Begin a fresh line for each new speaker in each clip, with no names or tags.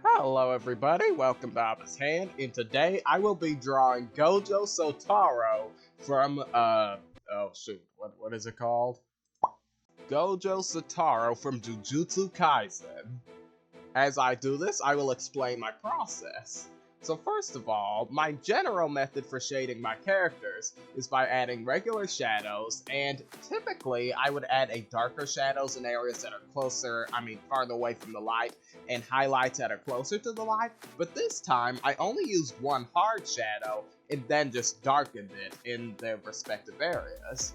Hello everybody, welcome to Abba's Hand, and today I will be drawing Gojo Satoru from, what is it called? Gojo Satoru from Jujutsu Kaisen. As I do this, I will explain my process. So first of all, my general method for shading my characters is by adding regular shadows, and typically I would add a darker shadows in areas that are farther away from the light, and highlights that are closer to the light, but this time I only used one hard shadow and then just darkened it in their respective areas.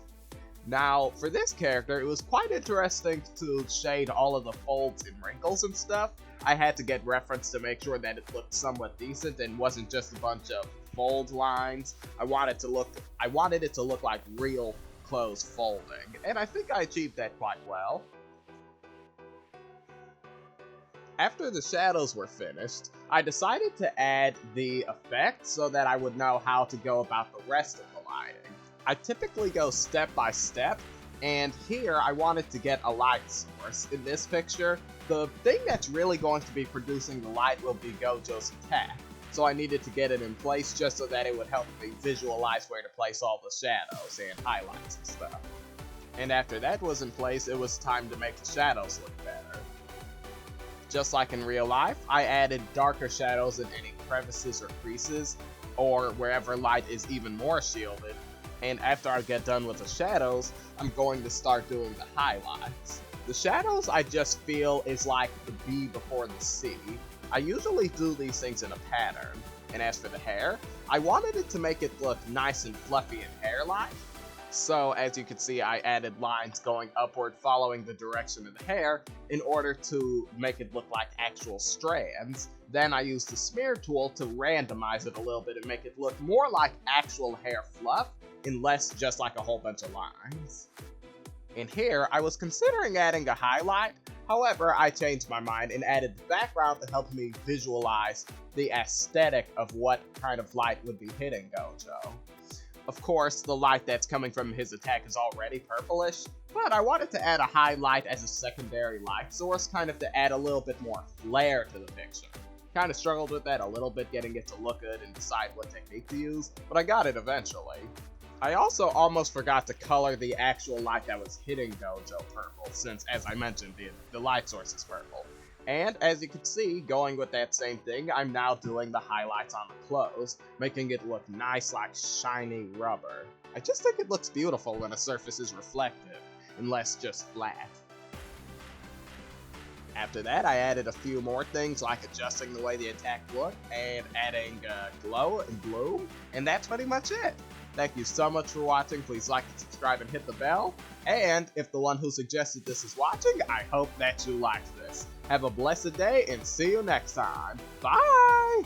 Now, for this character, it was quite interesting to shade all of the folds and wrinkles and stuff. I had to get reference to make sure that it looked somewhat decent and wasn't just a bunch of fold lines. I wanted it to look like real clothes folding, and I think I achieved that quite well. After the shadows were finished, I decided to add the effect so that I would know how to go about the rest of the lighting. I typically go step by step, and here I wanted to get a light source. In this picture, the thing that's really going to be producing the light will be Gojo's attack, so I needed to get it in place just so that it would help me visualize where to place all the shadows and highlights and stuff. And after that was in place, it was time to make the shadows look better. Just like in real life, I added darker shadows in any crevices or creases, or wherever light is even more shielded. And after I get done with the shadows, I'm going to start doing the highlights. The shadows I just feel is like the B before the C. I usually do these things in a pattern. And as for the hair, I wanted it to make it look nice and fluffy and hair-like. So as you can see, I added lines going upward following the direction of the hair in order to make it look like actual strands. Then I used the smear tool to randomize it a little bit and make it look more like actual hair fluff and less just like a whole bunch of lines. In here, I was considering adding a highlight, however, I changed my mind and added the background to help me visualize the aesthetic of what kind of light would be hitting Gojo. Of course, the light that's coming from his attack is already purplish, but I wanted to add a highlight as a secondary light source, kind of to add a little bit more flair to the picture. Kind of struggled with that a little bit, getting it to look good and decide what technique to use, but I got it eventually. I also almost forgot to color the actual light that was hitting Gojo purple, since, as I mentioned, the light source is purple. And, as you can see, going with that same thing, I'm now doing the highlights on the clothes, making it look nice like shiny rubber. I just think it looks beautiful when a surface is reflective, and less just flat. After that, I added a few more things like adjusting the way the attack looked, and adding glow and bloom, and that's pretty much it. Thank you so much for watching. Please like and subscribe and hit the bell. And if the one who suggested this is watching, I hope that you liked this. Have a blessed day and see you next time. Bye!